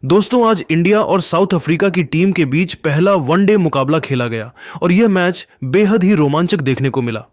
दोस्तों, आज इंडिया और साउथ अफ्रीका की टीम के बीच पहला वनडे मुकाबला खेला गया और यह मैच बेहद ही रोमांचक देखने को मिला।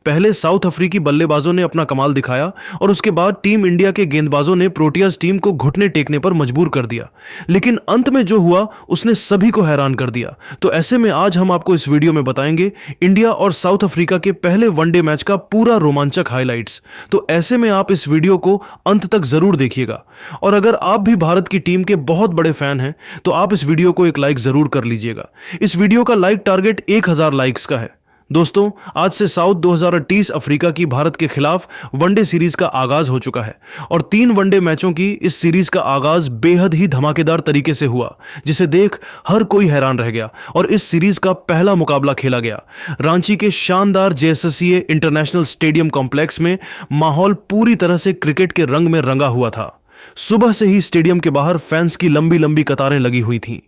पहले साउथ अफ्रीकी बल्लेबाजों ने अपना कमाल दिखाया और उसके बाद टीम इंडिया के गेंदबाजों ने प्रोटियाज टीम को घुटने टेकने पर मजबूर कर दिया। लेकिन अंत में जो हुआ उसने सभी को हैरान कर दिया। तो ऐसे में आज हम आपको इस वीडियो में बताएंगे इंडिया और साउथ अफ्रीका के पहले वनडे मैच का पूरा रोमांचक हाइलाइट्स। तो ऐसे में आप इस वीडियो को अंत तक जरूर देखिएगा और अगर आप भी भारत की टीम के बहुत बड़े फैन हैं तो आप इस वीडियो को एक लाइक जरूर कर लीजिएगा। इस वीडियो का लाइक टारगेट 1000 लाइक्स का है। दोस्तों, आज से साउथ 2028 अफ्रीका की भारत के खिलाफ वनडे सीरीज का आगाज हो चुका है और 3 वनडे मैचों की इस सीरीज का आगाज बेहद ही धमाकेदार तरीके से हुआ, जिसे देख हर कोई हैरान रह गया। और इस सीरीज का पहला मुकाबला खेला गया रांची के शानदार जेएससीए इंटरनेशनल स्टेडियम कॉम्प्लेक्स में। माहौल पूरी तरह से क्रिकेट के रंग में रंगा हुआ था। सुबह से ही स्टेडियम के बाहर फैंस की लंबी लंबी कतारें लगी हुई थीं।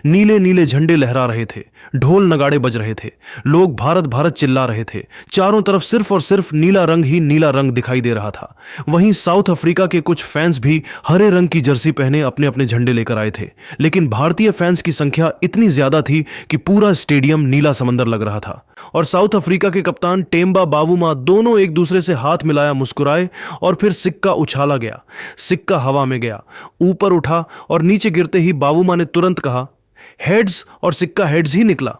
नीले नीले झंडे लहरा रहे थे, ढोल नगाड़े बज रहे थे, लोग भारत भारत चिल्ला रहे थे। चारों तरफ सिर्फ और सिर्फ नीला रंग ही नीला रंग दिखाई दे रहा था। वहीं साउथ अफ्रीका के कुछ फैंस भी हरे रंग की जर्सी पहने अपने अपने झंडे लेकर आए थे। लेकिन भारतीय फैंस की संख्या इतनी ज्यादा थी कि पूरा स्टेडियम नीला समंदर लग रहा था। और साउथ अफ्रीका के कप्तान टेम्बा बावूमा दोनों एक दूसरे से हाथ मिलाया मुस्कुराए और फिर सिक्का उछाला गया। सिक्का हवा में गया, ऊपर उठा और नीचे गिरते ही बावूमा ने तुरंत कहा हेड्स, और सिक्का हेड्स ही निकला।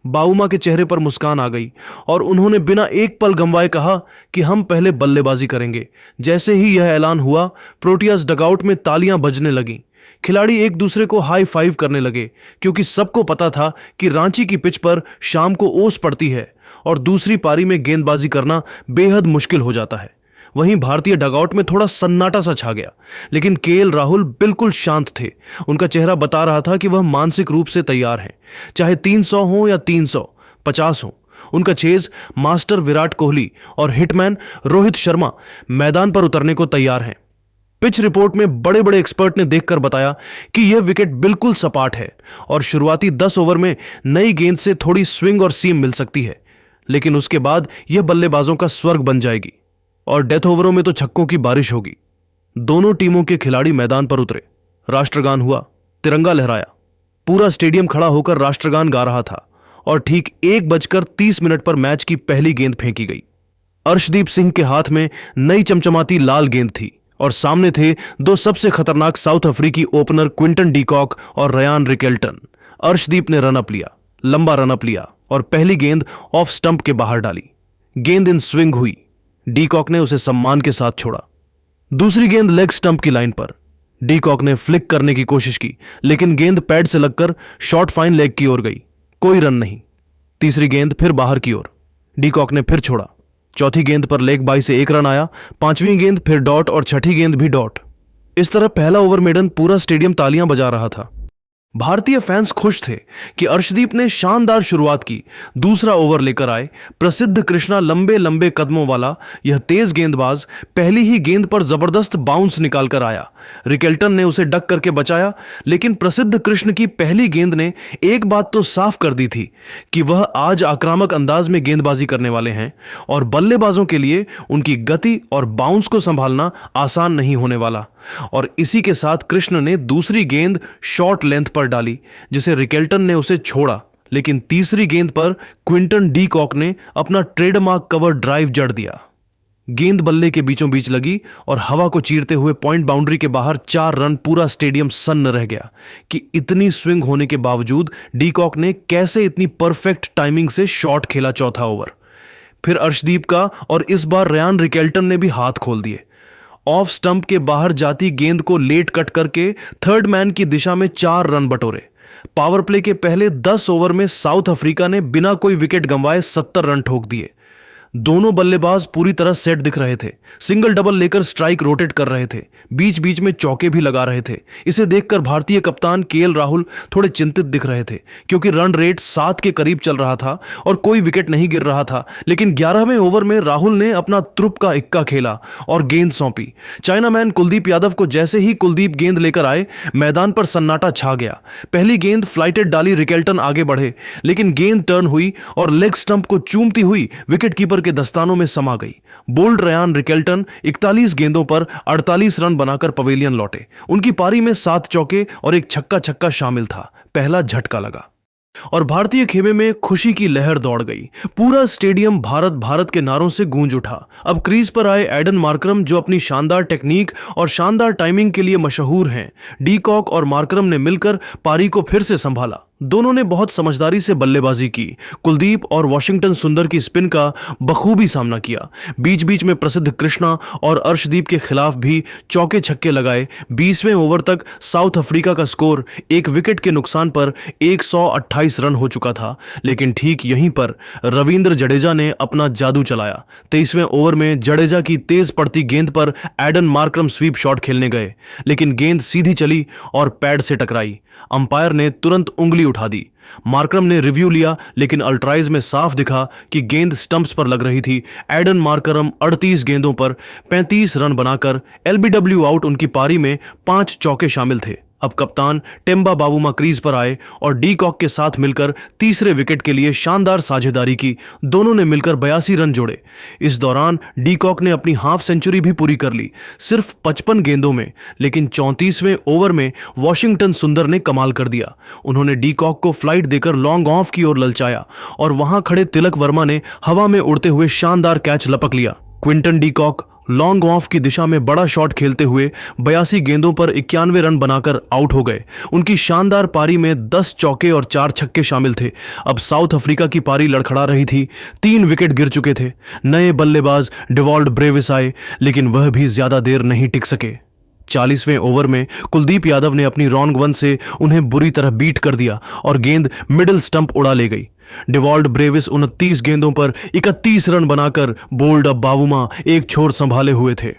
बावूमा के चेहरे पर मुस्कान आ गई और उन्होंने बिना एक पल गंवाए कहा कि हम पहले बल्लेबाजी करेंगे। जैसे ही यह ऐलान हुआ, प्रोटियाज डगआउट में तालियां बजने लगीं। खिलाड़ी एक दूसरे को हाई फाइव करने लगे क्योंकि सबको पता था कि रांची की पिच पर शाम को ओस पड़ती है और दूसरी पारी में गेंदबाजी करना बेहद मुश्किल हो जाता है। वहीं भारतीय डगआउट में थोड़ा सन्नाटा सा छा गया, लेकिन केएल राहुल बिल्कुल शांत थे। उनका चेहरा बता रहा था कि वह मानसिक रूप से तैयार हैं, चाहे 300 हो या 350 हो। उनका चेज मास्टर विराट कोहली और हिटमैन रोहित शर्मा मैदान पर उतरने को तैयार हैं। पिच रिपोर्ट में बड़े बड़े एक्सपर्ट ने देखकर बताया कि यह विकेट बिल्कुल सपाट है और शुरुआती 10 ओवर में नई गेंद से थोड़ी स्विंग और सीम मिल सकती है, लेकिन उसके बाद यह बल्लेबाजों का स्वर्ग बन जाएगी और डेथ ओवरों में तो छक्कों की बारिश होगी। दोनों टीमों के खिलाड़ी मैदान पर उतरे, राष्ट्रगान हुआ, तिरंगा लहराया। पूरा स्टेडियम खड़ा होकर राष्ट्रगान गा रहा था और ठीक 1:30 पर मैच की पहली गेंद फेंकी गई। अर्शदीप सिंह के हाथ में नई चमचमाती लाल गेंद थी और सामने थे दो सबसे खतरनाक साउथ अफ्रीकी ओपनर क्विंटन डी कॉक और रयान रिकेल्टन। अर्शदीप ने रनअप लिया, लंबा रनअप लिया और पहली गेंद ऑफ स्टंप के बाहर डाली। गेंद इन स्विंग हुई, डी कॉक ने उसे सम्मान के साथ छोड़ा। दूसरी गेंद लेग स्टंप की लाइन पर। डी कॉक ने फ्लिक करने की कोशिश की, लेकिन गेंद पैड से लगकर शॉर्ट फाइन लेग की ओर गई, कोई रन नहीं। तीसरी गेंद फिर बाहर की ओर, डी कॉक ने फिर छोड़ा। चौथी गेंद पर लेग बाई से 1 रन आया, 5वीं गेंद फिर डॉट और छठी गेंद भी डॉट। इस तरह पहला ओवर मेडन पूरा स्टेडियम तालियां बजा रहा था। भारतीय फैंस खुश थे कि अर्शदीप ने शानदार शुरुआत की। दूसरा ओवर लेकर आए प्रसिद्ध कृष्णा लंबे लंबे कदमों वाला यह तेज गेंदबाज पहली ही गेंद पर जबरदस्त बाउंस निकालकर आया। रिकेल्टन ने उसे डक करके बचाया, लेकिन प्रसिद्ध कृष्ण की पहली गेंद ने एक बात तो साफ कर दी थी कि वह आज आक्रामक अंदाज में गेंदबाजी करने वाले हैं और बल्लेबाजों के लिए उनकी गति और बाउंस को संभालना आसान नहीं होने वाला। और इसी के साथ कृष्ण ने दूसरी गेंद शॉर्ट लेंथ पर डाली, जिसे रिकेल्टन ने उसे छोड़ा, लेकिन तीसरी गेंद पर क्विंटन डी कॉक ने अपना ट्रेडमार्क कवर ड्राइव जड़ दिया। गेंद बल्ले के बीचों बीच लगी और हवा को चीरते हुए पॉइंट बाउंड्री के बाहर 4 रन। पूरा स्टेडियम सन्न रह गया कि इतनी स्विंग होने के बावजूद डी कॉक ने कैसे इतनी परफेक्ट टाइमिंग से शॉट खेला। चौथा ओवर फिर अर्शदीप का और इस बार रयान रिकेल्टन ने भी हाथ खोल दिए। ऑफ स्टंप के बाहर जाती गेंद को लेट कट करके थर्ड मैन की दिशा में 4 रन बटोरे। पावर प्ले के पहले 10 ओवर में साउथ अफ्रीका ने बिना कोई विकेट गंवाए 70 रन ठोक दिए। दोनों बल्लेबाज पूरी तरह सेट दिख रहे थे, सिंगल डबल लेकर स्ट्राइक रोटेट कर रहे थे, बीच बीच में चौके भी लगा रहे थे। इसे देखकर भारतीय कप्तान केएल राहुल थोड़े चिंतित दिख रहे थे क्योंकि रन रेट 7 के करीब चल रहा था और कोई विकेट नहीं गिर रहा था। लेकिन 11वें ओवर में राहुल ने अपना त्रुप का इक्का खेला और गेंद सौंपी। चाइनामैन कुलदीप यादव को जैसे ही कुलदीप गेंद लेकर आए, मैदान पर सन्नाटा छा गया। पहली गेंद फ्लाइटेड डाली, रिकेल्टन आगे बढ़े, लेकिन गेंद टर्न हुई और लेग स्टंप को चूमती हुई विकेट कीपर समुंदर के दस्तानों में समा गई। बोल्ड रयान रिकेल्टन 41 गेंदों पर 48 रन बनाकर पवेलियन लौटे। उनकी पारी में 7 चौके और एक छक्का शामिल था। पहला झटका लगा और भारतीय खेमे में खुशी की लहर दौड़ गई। पूरा स्टेडियम भारत भारत के नारों से गूंज उठा। अब क्रीज पर आए एडन मार्करम, जो अपनी शानदार टेक्निक और शानदार टाइमिंग के लिए मशहूर हैं। डी कॉक और मार्करम ने मिलकर पारी को फिर से संभाला। दोनों ने बहुत समझदारी से बल्लेबाजी की। कुलदीप और वॉशिंगटन सुंदर की स्पिन का बखूबी सामना किया। बीच बीच में प्रसिद्ध कृष्णा और अर्शदीप के खिलाफ भी चौके छक्के लगाए। 20वें ओवर तक साउथ अफ्रीका का स्कोर 1 विकेट के नुकसान पर 128 रन हो चुका था। लेकिन ठीक यहीं पर रविंद्र जडेजा ने अपना जादू चलाया। 23वें ओवर में जडेजा की तेज पड़ती गेंद पर एडन मार्करम स्वीप शॉट खेलने गए, लेकिन गेंद सीधी चली और पैड से टकराई। अंपायर ने तुरंत उंगली उठा दी। मार्करम ने रिव्यू लिया, लेकिन अल्ट्राइज में साफ दिखा कि गेंद स्टंप्स पर लग रही थी। एडन मार्करम 38 गेंदों पर 35 रन बनाकर एलबीडब्ल्यू आउट। उनकी पारी में 5 चौके शामिल थे। अब कप्तान टेम्बा बावुमा क्रीज पर आए और डी कॉक के साथ मिलकर तीसरे विकेट के लिए शानदार साझेदारी की। दोनों ने मिलकर 82 रन जोड़े। इस दौरान डी कॉक ने अपनी हाफ सेंचुरी भी पूरी कर ली, सिर्फ 55 गेंदों में। लेकिन 34वें ओवर में वॉशिंगटन सुंदर ने कमाल कर दिया। उन्होंने डी कॉक को फ्लाइट देकर लॉन्ग ऑफ की ओर ललचाया और वहां खड़े तिलक वर्मा ने हवा में उड़ते हुए शानदार कैच लपक लिया। Quinton de Kock long off की दिशा में बड़ा शॉट खेलते हुए 82 गेंदों पर 91 रन बनाकर आउट हो गए। उनकी शानदार पारी में 10 चौके और 4 छक्के शामिल थे। अब साउथ अफ्रीका की पारी लड़खड़ा रही थी। 3 विकेट गिर चुके थे। नए बल्लेबाज डिवॉल्ड ब्रेविस आए, लेकिन वह भी ज्यादा देर नहीं टिक सके। 40वें ओवर में कुलदीप यादव ने अपनी रॉन्ग वन से उन्हें बुरी तरह बीट कर दिया और गेंद मिडिल स्टंप उड़ा ले गई। डिवॉल्ड ब्रेविस 29 गेंदों पर 31 रन बनाकर बोल्ड अब बावुमा एक छोर संभाले हुए थे।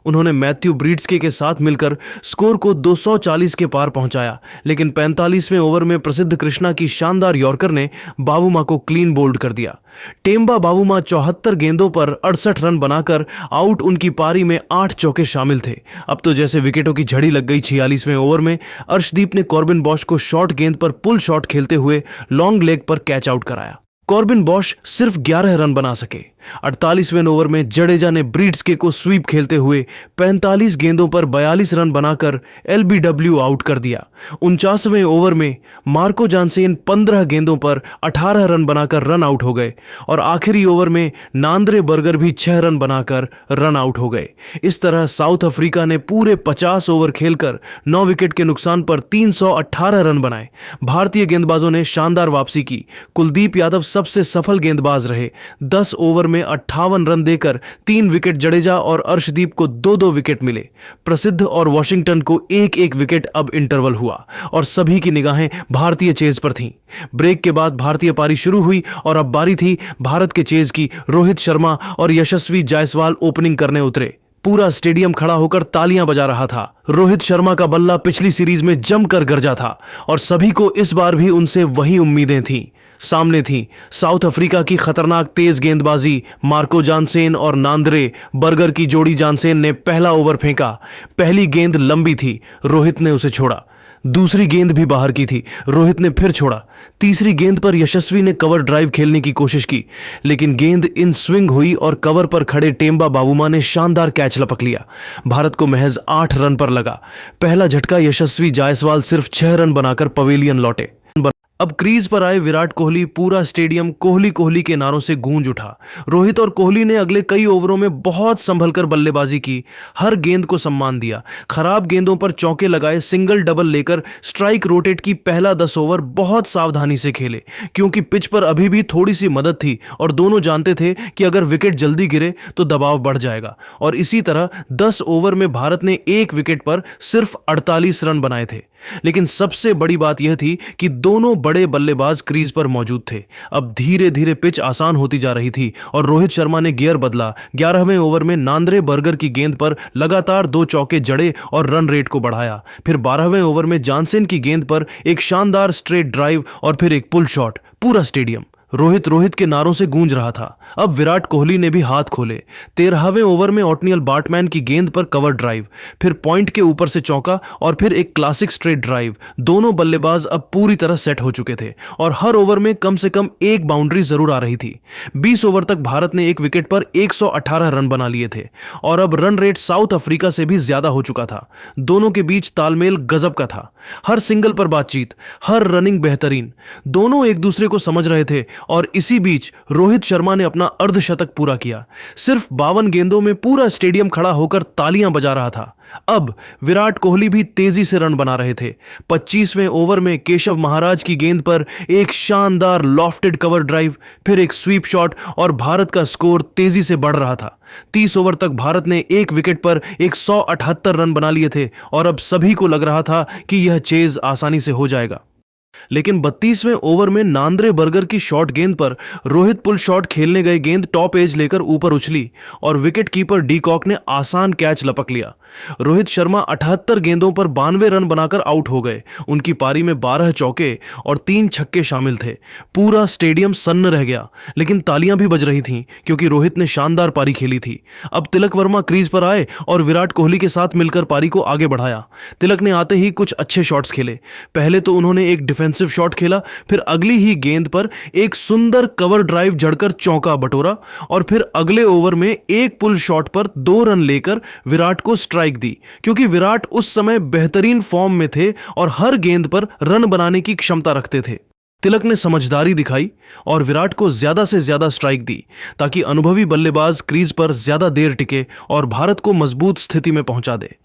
उन्होंने मैथ्यू ब्रीड्सके के साथ मिलकर स्कोर को 240 के पार पहुंचाया, लेकिन 45वें ओवर में प्रसिद्ध कृष्णा की शानदार यॉर्कर ने बावुमा को क्लीन बोल्ड कर दिया। टेम्बा बावुमा 74 गेंदों पर 68 रन बनाकर आउट। उनकी पारी में 8 चौके शामिल थे। अब तो जैसे विकेटों की झड़ी लग गई। 46वें ओवर में अर्शदीप ने कॉर्बिन बॉश को शॉर्ट गेंद पर पुल शॉट खेलते हुए लॉन्ग लेग पर कैच आउट कराया। कॉर्बिन बॉश सिर्फ 11 रन बना सके। 48वें ओवर में जडेजा ने ब्रीड्सके को स्वीप खेलते हुए 45 गेंदों पर 42 रन बनाकर एलबीडब्ल्यू आउट कर दिया। 49वें ओवर में मार्को जानसेन 15 गेंदों पर 18 रन बनाकर रन आउट हो गए और आखिरी ओवर में नांद्रे बर्गर भी 6 रन बनाकर रन आउट हो गए। इस तरह साउथ अफ्रीका ने पूरे 50 ओवर खेलकर 9 विकेट के नुकसान पर 318 रन बनाए। भारतीय गेंदबाजों ने शानदार वापसी की। कुलदीप यादव सबसे सफल गेंदबाज रहे। 10 ओवर में 58 रन देकर 3 विकेट जडेजा और अर्शदीप को 2-2 विकेट मिले। प्रसिद्ध और वॉशिंगटन को 1-1 विकेट अब इंटरवल हुआ और सभी की निगाहें भारतीय चेज पर थीं। ब्रेक के बाद भारतीय पारी शुरू हुई और अब बारी थी भारत के चेज की। रोहित शर्मा और यशस्वी जायसवाल ओपनिंग करने उतरे। पूरा स्टेडियम खड़ा होकर तालियां बजा रहा था। रोहित शर्मा का बल्ला पिछली सीरीज में जमकर गरजा था और सभी को इस बार भी उनसे वही उम्मीदें थीं। सामने थी साउथ अफ्रीका की खतरनाक तेज गेंदबाजी। मार्को जानसेन और नांद्रे बर्गर की जोड़ी। जानसेन ने पहला ओवर फेंका। पहली गेंद लंबी थी, रोहित ने उसे छोड़ा। दूसरी गेंद भी बाहर की थी, रोहित ने फिर छोड़ा। तीसरी गेंद पर यशस्वी ने कवर ड्राइव खेलने की कोशिश की, लेकिन गेंद इन स्विंग हुई और कवर पर खड़े टेम्बा बावुमा ने शानदार कैच लपक लिया। भारत को महज 8 रन पर लगा। पहला झटका यशस्वी जायसवाल सिर्फ 6 रन बनाकर पवेलियन लौटे। अब क्रीज पर आए विराट कोहली। पूरा स्टेडियम कोहली कोहली के नारों से गूंज उठा। रोहित और कोहली ने अगले कई ओवरों में बहुत संभलकर बल्लेबाजी की। हर गेंद को सम्मान दिया। खराब गेंदों पर चौके लगाए, सिंगल डबल लेकर स्ट्राइक रोटेट की। पहला 10 ओवर बहुत सावधानी से खेले, क्योंकि पिच पर अभी भी थोड़ी सी मदद थी और दोनों जानते थे कि अगर विकेट जल्दी गिरे तो दबाव बढ़ जाएगा। और इसी तरह 10 ओवर में भारत ने 1 विकेट पर सिर्फ 48 रन बनाए थे। लेकिन सबसे बड़ी बात यह थी कि दोनों बड़े बल्लेबाज क्रीज पर मौजूद थे। अब धीरे धीरे पिच आसान होती जा रही थी और रोहित शर्मा ने गियर बदला। 11वें ओवर में नांद्रे बर्गर की गेंद पर लगातार 2 चौके जड़े और रन रेट को बढ़ाया। फिर 12वें ओवर में जानसेन की गेंद पर एक शानदार स्ट्रेट ड्राइव और फिर एक पुल शॉट। पूरा स्टेडियम रोहित के नारों से गूंज रहा था। अब विराट कोहली ने भी हाथ खोले। 13वें ओवर में ऑटनियल बार्टमैन की गेंद पर कवर ड्राइव, फिर पॉइंट के ऊपर से चौका और फिर एक क्लासिक स्ट्रेट ड्राइव। दोनों बल्लेबाज अब पूरी तरह सेट हो चुके थे और हर ओवर में कम से कम एक बाउंड्री जरूर आ रही थी। 20 ओवर तक भारत ने एक विकेट पर 118 रन बना लिए थे और अब रन रेट साउथ अफ्रीका से भी ज्यादा हो चुका था। दोनों के बीच तालमेल गजब का था। हर सिंगल पर बातचीत, हर रनिंग बेहतरीन। दोनों एक दूसरे को समझ रहे थे और इसी बीच रोहित शर्मा ने अपना अर्धशतक पूरा किया। सिर्फ 52 गेंदों में पूरा स्टेडियम खड़ा होकर तालियां बजा रहा था। अब विराट कोहली भी तेजी से रन बना रहे थे। 25वें ओवर में केशव महाराज की गेंद पर एक शानदार लॉफ्टेड कवर ड्राइव, फिर एक स्वीप शॉट और भारत का स्कोर तेजी से बढ़ रहा था। 30 ओवर तक भारत ने एक विकेट पर 178 रन बना लिए थे और अब सभी को लग रहा था कि यह चेज आसानी से हो जाएगा। लेकिन 32वें ओवर में नांद्रे बर्गर की शॉर्ट गेंद पर रोहित पुल शॉट खेलने गए गेंद टॉप एज लेकर ऊपर उछली और विकेट कीपर डी कॉक ने आसान कैच लपक लिया। रोहित शर्मा 78 गेंदों पर 92 रन बनाकर आउट हो गए। उनकी पारी में 12 चौके और 3 छक्के शामिल थे। पूरा स्टेडियम सन्न रह गया, लेकिन तालियां भी बज रही थीं क्योंकि रोहित ने शानदार पारी खेली थी। अब तिलक वर्मा क्रीज पर आए और विराट कोहली के साथ मिलकर पारी को आगे बढ़ाया। तिलक ने आते ही कुछ अच्छे शॉट्स खेले। पहले तो उन्होंने एक डिफेंसिव शॉट खेला, फिर अगली ही गेंद पर एक सुंदर कवर ड्राइव जड़कर चौका बटोरा और फिर अगले ओवर में एक पुल शॉट पर 2 रन लेकर विराट को स्ट्राइक दी, क्योंकि विराट उस समय बेहतरीन फॉर्म में थे और हर गेंद पर रन बनाने की क्षमता रखते थे। तिलक ने समझदारी दिखाई और विराट को ज्यादा से ज्यादा स्ट्राइक दी ताकि अनुभवी बल्लेबाज क्रीज पर ज्यादा देर टिके और भारत को मजबूत स्थिति में पहुंचा दे।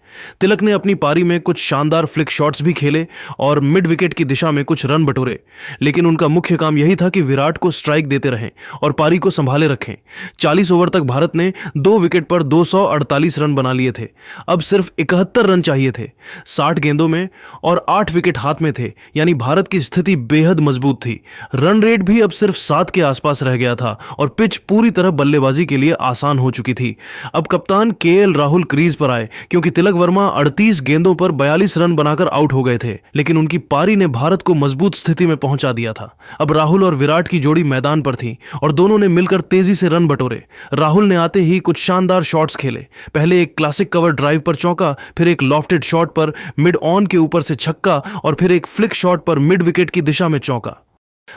तिलक ने अपनी पारी में कुछ शानदार फ्लिक शॉट्स भी खेले और मिड विकेट की दिशा में कुछ रन बटोरे, लेकिन उनका मुख्य काम यही था कि विराट को स्ट्राइक देते रहें और पारी को संभाले रखें। 40 ओवर तक भारत ने 2 विकेट पर 248 रन बना लिए थे। अब सिर्फ 71 रन चाहिए थे 60 गेंदों में और 8 विकेट हाथ में थे, यानी भारत की स्थिति बेहद मजबूत थी। रन रेट भी अब सिर्फ 7 के आसपास रह गया था और पिच पूरी तरह बल्लेबाजी के लिए आसान हो चुकी थी। अब कप्तान केएल राहुल क्रीज पर आए क्योंकि तिलक वर्मा 38 गेंदों पर 42 रन बनाकर आउट हो गए थे, लेकिन उनकी पारी ने भारत को मजबूत स्थिति में पहुंचा दिया था। अब राहुल और विराट की जोड़ी मैदान पर थी और दोनों ने मिलकर तेजी से रन बटोरे। राहुल ने आते ही कुछ शानदार शॉट्स खेले। पहले एक क्लासिक कवर ड्राइव पर चौका, फिर एक लॉफ्टेड शॉट पर मिड ऑन के ऊपर से छक्का और फिर एक फ्लिक शॉट पर मिड विकेट की दिशा में चौका।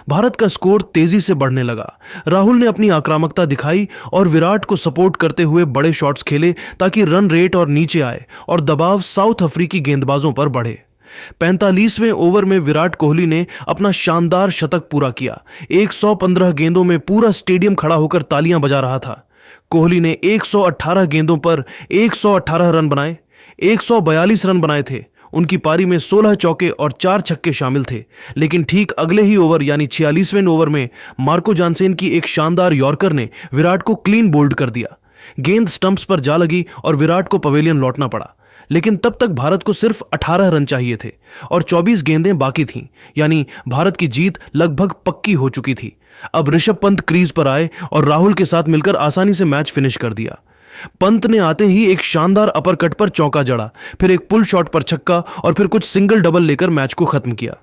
भारत का स्कोर तेजी से बढ़ने लगा। राहुल ने अपनी आक्रामकता दिखाई और विराट को सपोर्ट करते हुए बड़े शॉट्स खेले ताकि रन रेट और नीचे आए और दबाव साउथ अफ्रीकी गेंदबाजों पर बढ़े। 45वें ओवर में विराट कोहली ने अपना शानदार शतक पूरा किया। 115 गेंदों में पूरा स्टेडियम खड़ा होकर तालियां बजा रहा था। कोहली ने 118 गेंदों पर 118 रन बनाए, 142 रन बनाए थे। उनकी पारी में 16 चौके और 4 छक्के शामिल थे, लेकिन ठीक अगले ही ओवर यानी 46वें ओवर में मार्को जानसेन की एक शानदार यॉर्कर ने विराट को क्लीन बोल्ड कर दिया। गेंद स्टंप्स पर जा लगी और विराट को पवेलियन लौटना पड़ा, लेकिन तब तक भारत को सिर्फ 18 रन चाहिए थे और 24 गेंदें बाकी थीं, यानी भारत की जीत लगभग पक्की हो चुकी थी। अब ऋषभ पंत क्रीज पर आए और राहुल के साथ मिलकर आसानी से मैच फिनिश कर दिया। पंत ने आते ही एक शानदार अपरकट पर चौका जड़ा, फिर एक पुल शॉट पर छक्का और फिर कुछ सिंगल डबल लेकर मैच को खत्म किया।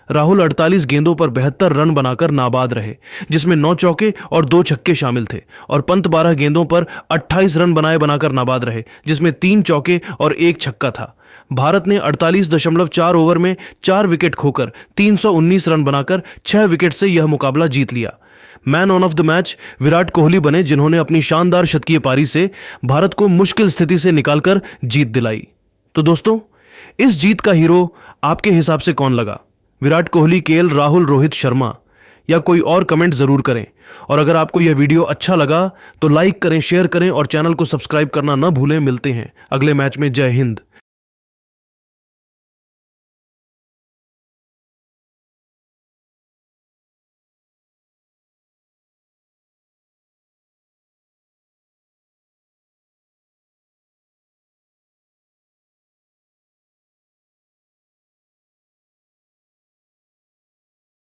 राहुल 48 गेंदों पर 72 रन बनाकर नाबाद रहे, जिसमें 9 चौके और 2 छक्के शामिल थे, और पंत 12 गेंदों पर 28 रन बनाकर नाबाद रहे, जिसमें 3 चौके और 1 छक्का था। भारत ने 48.4 ओवर में 4 विकेट खोकर 319 रन बनाकर 6 विकेट से यह मुकाबला जीत लिया। Man on off the match Virat Kohli बने, जिन्होंने अपनी शानदार शतकीय पारी से भारत को मुश्किल स्थिति से निकालकर जीत दिलाई। तो दोस्तों, इस जीत का हीरो आपके हिसाब से कौन लगा? विराट कोहली, केएल राहुल, रोहित शर्मा, या कोई और? कमेंट जरूर करें। और अगर आपको यह वीडियो अच्छा लगा तो लाइक करें, शेयर करें और चैनल को सब्सक्राइब करना न भूलें। मिलते हैं अगले मैच में। जय हिंद।